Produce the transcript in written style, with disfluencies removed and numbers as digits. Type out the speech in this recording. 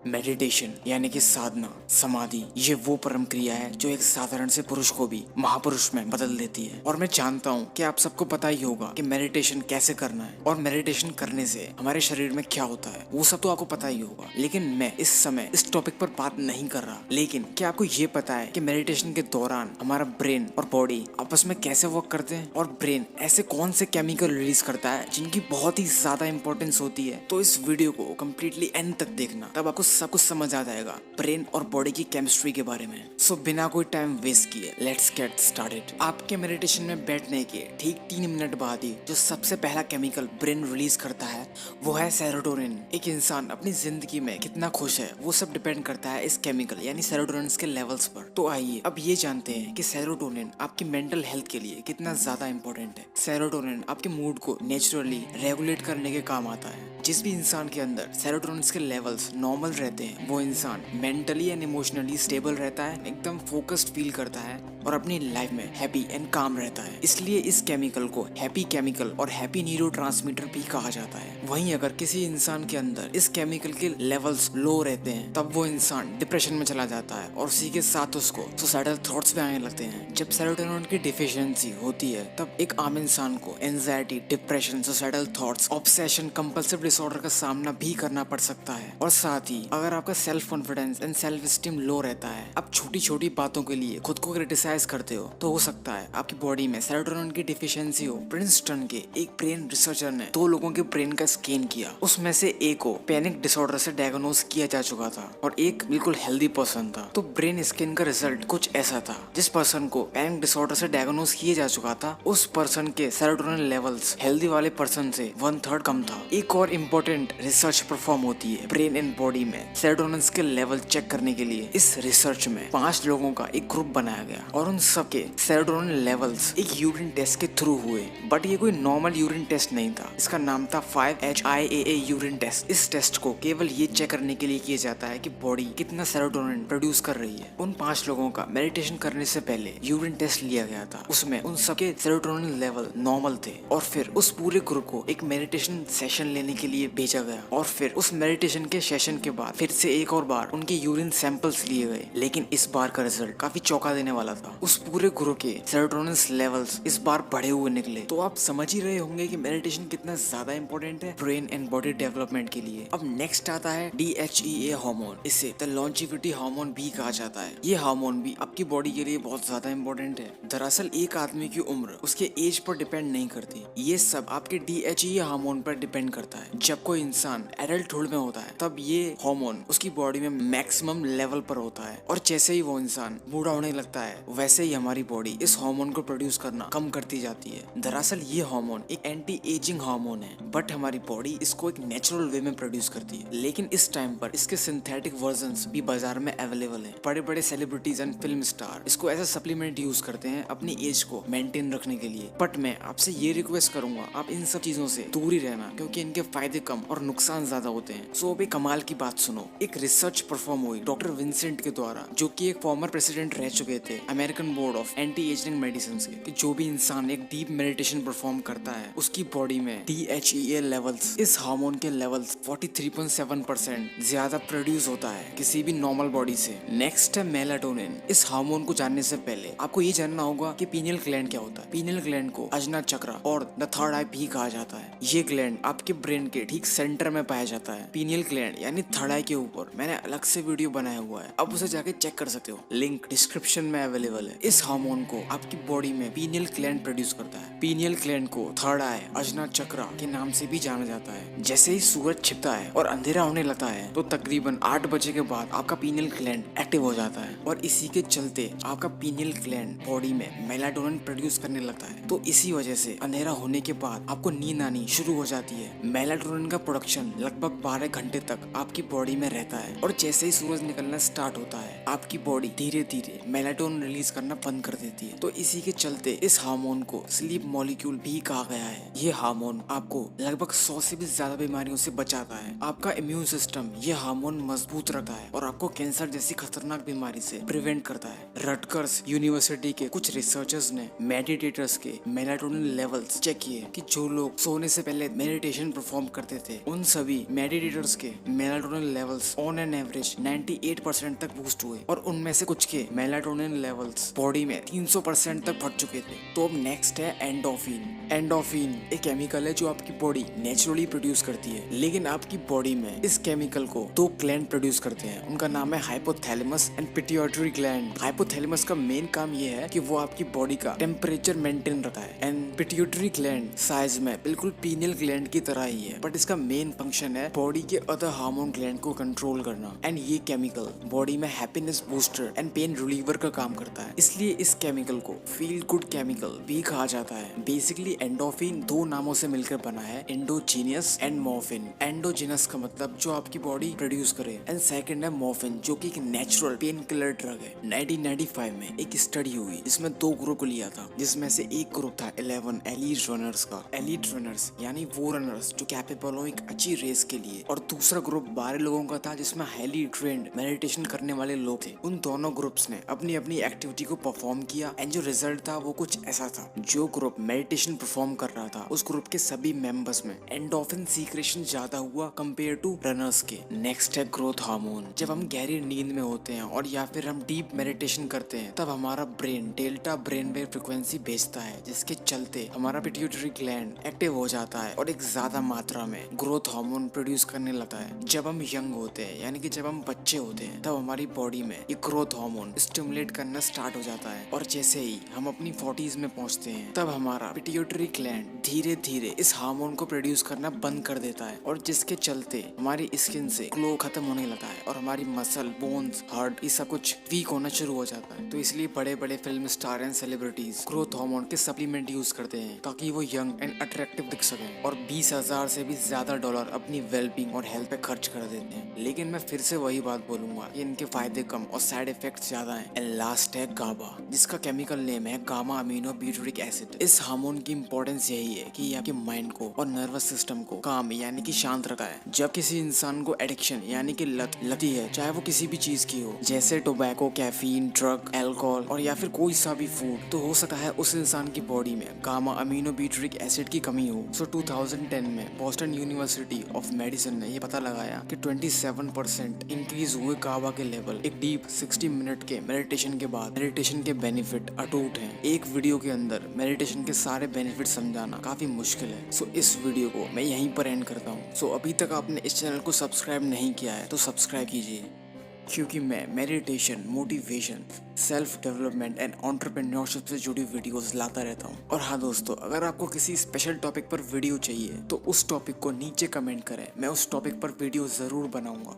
Meditation यानी कि साधना, समाधि, ये वो परम क्रिया है जो एक साधारण से पुरुष को भी महापुरुष में बदल देती है। और मैं जानता हूँ कि आप सबको पता ही होगा कि मेडिटेशन कैसे करना है और मेडिटेशन करने से हमारे शरीर में क्या होता है, वो सब तो आपको पता ही होगा। लेकिन मैं इस समय इस टॉपिक पर बात नहीं कर रहा। लेकिन क्या आपको ये पता है कि मेडिटेशन के दौरान हमारा ब्रेन और बॉडी आपस में कैसे वर्क करते हैं और ब्रेन ऐसे कौन से केमिकल रिलीज करता है जिनकी बहुत ही ज्यादा इंपॉर्टेंस होती है। तो इस वीडियो को कम्प्लीटली एंड तक देखना, तब आपको सब कुछ समझ आ जाएगा ब्रेन और बॉडी की केमिस्ट्री के बारे में। सो बिना कोई टाइम वेस्ट किए लेट्स गेट स्टार्टेड। आपके मेडिटेशन में बैठने के ठीक 3 मिनट बाद ही जो सबसे पहला केमिकल ब्रेन रिलीज करता है वो है सेरोटोनिन। एक इंसान अपनी जिंदगी में कितना खुश है वो सब डिपेंड करता है इस केमिकल यानी सेरोटोनिन के लेवल्स पर। तो आइए अब ये जानते हैं कि सेरोटोनिन आपकी मेंटल हेल्थ के लिए कितना ज्यादा इंपॉर्टेंट है। सेरोटोनिन आपके मूड को नेचुरली रेगुलेट करने के काम आता है। जिस भी इंसान के अंदर सेरोटोनिन के लेवल्स नॉर्मल रहते हैं वो इंसान मेंटली एंड इमोशनली स्टेबल रहता है, एकदम फोकस्ड फील करता है और अपनी लाइफ में हैप्पी एंड काम रहता है। इसलिए इस केमिकल को हैप्पी केमिकल और हैप्पी न्यूरोट्रांसमीटर भी कहा जाता है। वहीं अगर किसी इंसान के अंदर इस केमिकल के लेवल्स लो रहते हैं तब वो इंसान डिप्रेशन में चला जाता है और उसी के साथ उसको सुसाइडल थॉट्स भी आने लगते हैं। जब सेरोटोनिन की डिफिशियंसी होती है तब एक आम इंसान को anxiety, depression, suicidal thoughts, obsession, compulsive disorder का सामना भी करना पड़ सकता है। और साथ ही अगर आपका self confidence and self esteem low रहता है, आप छोटी छोटी बातों के लिए खुद को क्रिटिसाइज करते हो, तो हो सकता है आपकी बॉडी में सेरोटोनिन की डिफिशियंसी हो। प्रिंसटन के एक ब्रेन रिसर्चर ने 2 लोगों के ब्रेन का स्कैन किया। उसमें से एक को पैनिक डिसऑर्डर से डायग्नोज किया जा चुका था और एक बिल्कुल हेल्दी पर्सन था। तो ब्रेन स्कैन का रिजल्ट कुछ ऐसा था। जिस पर्सन को पैनिक डिसऑर्डर से डायग्नोज किया जा चुका था उस पर्सन के सेरोटोनिन लेवल्स हेल्दी वाले पर्सन से 1/3 कम था। एक और इम्पोर्टेंट रिसर्च परफॉर्म होती है ब्रेन एंड बॉडी में सेरोटोनिन के लेवल चेक करने के लिए। इस रिसर्च में 5 लोगों का एक ग्रुप बनाया गया और उन सबके सेरोटोनिन लेवल्स एक यूरिन टेस्ट के थ्रू हुए। बट ये कोई नॉर्मल यूरिन टेस्ट नहीं था, इसका नाम था 5-HIAA यूरिन टेस्ट। इस टेस्ट को केवल ये चेक करने के लिए किया जाता है कि बॉडी कितना सेरोटोनिन प्रोड्यूस कर रही है। उन 5 लोगों का मेडिटेशन करने से पहले यूरिन टेस्ट लिया गया था। उसमें उन सबके सेरोटोनिन लेवल नॉर्मल थे और फिर उस पूरे ग्रुप को एक मेडिटेशन सेशन लेने के लिए भेजा गया और फिर उस मेडिटेशन के सेशन के बाद फिर से एक और बार उनके यूरिन सैंपल्स लिए गए। लेकिन इस बार का रिजल्ट काफी चौंका देने वाला था। उस पूरे ग्रुप के सेरोटोनिन लेवल्स इस बार बढ़े हुए निकले। तो आप समझ ही रहे होंगे कि मेडिटेशन कितना ज्यादा इंपॉर्टेंट है ब्रेन एंड बॉडी डेवलपमेंट के लिए। अब नेक्स्ट आता है DHEA हार्मोन। इसे द लॉन्जिविटी हार्मोन भी कहा जाता है। ये हार्मोन भी आपकी बॉडी के लिए बहुत ज्यादा इंपॉर्टेंट है। दरअसल एक आदमी की उम्र उसके एज पर डिपेंड नहीं करती, ये सब आपके DHEA हार्मोन पर डिपेंड करता है। जब कोई इंसान एडल्टहुड में होता है तब ये हार्मोन उसकी बॉडी में मैक्सिमम लेवल पर होता है और जैसे ही वो इंसान बूढ़ा होने लगता है वैसे ही हमारी बॉडी इस हार्मोन को प्रोड्यूस करना कम करती जाती है। दरअसल ये हार्मोन एक एंटी एजिंग हार्मोन है बट हमारी बॉडी इसको एक नेचुरल वे में प्रोड्यूस करती है। लेकिन इस टाइम पर इसके सिंथेटिक वर्जन्स भी बाजार में अवेलेबल हैं। बड़े बड़े सेलिब्रिटीज एंड फिल्म स्टार इसको एज अ सप्लीमेंट यूज करते हैं अपनी एज को मेंटेन रखने के लिए। बट मैं आपसे ये रिक्वेस्ट करूंगा आप इन सब चीजों से दूर ही रहना क्योंकि इनके फायदे कम और नुकसान ज्यादा होते हैं। सो अब एक कमाल की बात सुनो। एक रिसर्च परफॉर्म हुई डॉक्टर विंसेंट के द्वारा, जो कि एक फॉर्मर प्रेसिडेंट रह चुके थे American board of anti ageing medicine के, कि जो भी इंसान एक डीप मेडिटेशन परफॉर्म करता है उसकी बॉडी में DHEA लेवल्स, इस हार्मोन के लेवल्स 43.7% ज्यादा प्रोड्यूस होता है किसी भी नॉर्मल बॉडी से। नेक्स्ट है मेलाटोनिन। इस हार्मोन को जानने से पहले आपको ये जानना होगा कि पीनियल ग्लैंड क्या होता है। पीनियल ग्लैंड को अजना चक्र और द थर्ड आई भी कहा जाता है। ये ग्लैंड आपके ब्रेन के ठीक सेंटर में पाया जाता है। पीनियल ग्लैंड यानी थर्ड आई के ऊपर मैंने अलग से वीडियो बनाया हुआ है, अब उसे जाके चेक कर सकते हो, लिंक डिस्क्रिप्शन में अवेलेबल है। इस हार्मोन को आपकी बॉडी में पीनियल ग्लैंड प्रोड्यूस करता है। पीनियल ग्लैंड को थर्ड आई, अजना चक्र के नाम से भी जाना जाता है। जैसे ही सूरज छिपता है और अंधेरा होने लगता है तो तकरीबन 8 बजे के बाद आपका पीनियल ग्लैंड एक्टिव हो जाता है और इसी के चलते आपका पीनियल ग्लैंड बॉडी में मेलाटोनिन प्रोड्यूस करने लगता है। तो इसी वजह से अंधेरा होने के बाद आपको नींद आनी शुरू हो जाती है। मेलाटोनिन का प्रोडक्शन लगभग 12 घंटे तक आपकी बॉडी में रहता है और जैसे ही सूरज निकलना स्टार्ट होता है आपकी बॉडी धीरे धीरे मेलाटोनिन रिलीज करना बंद कर देती है। तो इसी के चलते इस हार्मोन को स्लीप मॉलिक्यूल भी कहा गया है। ये हार्मोन आपको लगभग 100 से भी ज्यादा बीमारियों से बचाता है। आपका इम्यून सिस्टम ये हार्मोन मजबूत रखता है और आपको कैंसर जैसी खतरनाक बीमारी से प्रिवेंट करता है। रटकर्स यूनिवर्सिटी के कुछ रिसर्चर्स ने मेडिटेटर्स के मेलाटोनिन लेवल्स चेक किए कि जो लोग सोने से पहले मेडिटेशन परफॉर्म करते थे उन सभी मेडिटेटर्स के melatonin levels on an average 98% तक बूस्ट हुए और उनमें से कुछ के मेलाटोनिन लेवल्स बॉडी में 300% तक बढ़ चुके थे। तो अब नेक्स्ट है एंडोफिन। एंडोफिन एक केमिकल है जो आपकी बॉडी नेचुरली प्रोड्यूस करती है, लेकिन आपकी बॉडी में इस केमिकल को दो ग्लैंड प्रोड्यूस करते हैं। उनका नाम है hypothalamus and pituitary gland. Hypothalamus का मेन काम ये है कि वो आपकी बॉडी का टेम्परेचर मेंटेन रखता है एंड पिट्यूटरी ग्लैंड साइज में बिल्कुल पीनियल ग्लैंड की तरह ही है, बट इसका मेन फंक्शन है बॉडी के अदर हार्मोन ग्लैंड को कंट्रोल करना। एंड ये केमिकल बॉडी में happiness booster and pain reliever का काम करता है, इसलिए इस केमिकल को फील गुड केमिकल भी कहा जाता है। बेसिकली एंडोफिन दो नामों से मिलकर बना है, एंडोजीनियस एंड मॉर्फिन। एंडोजीनस का मतलब जो आपकी बॉडी प्रोड्यूस करे एंड सेकंड है मॉर्फिन जो कि एक नेचुरल पेन किलर ड्रग है। 1995 में एक स्टडी हुई जिसमें दो ग्रुप लिया था, जिसमें से एक ग्रुप था 11 एलीट रनर्स का। एलीट रनर्स यानी वो रनर्स जो कैपेबल हो एक अच्छी रेस के लिए, और दूसरा ग्रुप 12 लोगों का था जिसमें हाईली ट्रेंड मेडिटेशन करने वाले लोग थे। उन दोनों ग्रुप्स ने अपनी अपनी एक्टिविटी को परफॉर्म किया एंड जो रिजल्ट था वो कुछ ऐसा था। जो ग्रुप मेडिटेशन परफॉर्म कर रहा था उस ग्रुप के सभी मेंबर्स में एंडोर्फिन सीक्रेशन ज्यादा हुआ कंपेयर टू रनर्स के। नेक्स्ट है ग्रोथ हार्मोन। जब हम गहरी नींद में होते हैं और या फिर हम डीप मेडिटेशन करते हैं तब हमारा brain delta brain wave frequency भेजता है, जिसके चलते हमारा पिट्यूटरी ग्लैंड एक्टिव हो जाता है और एक ज्यादा मात्रा में ग्रोथ हार्मोन प्रोड्यूस करने लगता है। जब हम यंग होते हैं यानी कि जब हम बच्चे होते हैं तब हमारी बॉडी में ये ग्रोथ हार्मोन स्टिमुलेट करना स्टार्ट हो जाता है, और जैसे ही हम अपनी 40s में पहुंचते हैं तब हमारा पिट्यूटरी ग्लैंड धीरे धीरे इस हार्मोन को प्रोड्यूस करना बंद कर देता है, और जिसके चलते हमारी स्किन से ग्लो खत्म होने लगता है और हमारी मसल बोन्स हार्ट ये सब कुछ वीक होना शुरू हो जाता है। तो इसलिए बड़े बड़े film star and celebrities growth hormone के सप्लीमेंट यूज करते हैं ताकि वो यंग एंड अट्रैक्टिव दिख सके, और 20,000 से भी ज्यादा डॉलर अपनी वेलबींग और हेल्थ पे खर्च कर देते हैं। लेकिन मैं फिर से वही बात बोलूंगा कि इनके फायदे कम और साइड इफेक्ट्स ज्यादा हैं। एंड लास्ट है गाबा, जिसका केमिकल नेम है गामा अमीनो ब्यूटेरिक एसिड। इस हार्मोन की इंपॉर्टेंस यही है कि ये आपके माइंड को और नर्वस सिस्टम को काम यानी कि शांत रखा है। जब किसी इंसान को एडिक्शन यानी कि लत लगी है, चाहे वो किसी भी चीज की हो, जैसे टोबैको, कैफीन, ड्रग, अल्कोहल और या फिर कोई सा भी फूड, तो हो सकता है उस इंसान की बॉडी में गामा अमीनो ब्यूटेरिक एसिड की कमी हो। सो 2010 में बोस्टन यूनिवर्सिटी ऑफ मेडिसिन ने ये पता लगाया कि 27% इंक्रीज हुए गाबा के लेवल एक डीप 60 मिनट के मेडिटेशन के बाद। मेडिटेशन के बेनिफिट अटूट हैं। एक वीडियो के अंदर मेडिटेशन के सारे बेनिफिट समझाना काफी मुश्किल है। सो इस वीडियो को मैं यहीं पर एंड करता हूँ। सो अभी तक आपने इस चैनल को सब्सक्राइब नहीं किया है तो सब्सक्राइब कीजिए, क्योंकि मैं meditation, motivation, self development and entrepreneurship से जुड़ी वीडियोस लाता रहता हूँ। और हाँ दोस्तों, अगर आपको किसी स्पेशल टॉपिक पर वीडियो चाहिए तो उस टॉपिक को नीचे कमेंट करें, मैं उस टॉपिक पर वीडियो जरूर बनाऊंगा।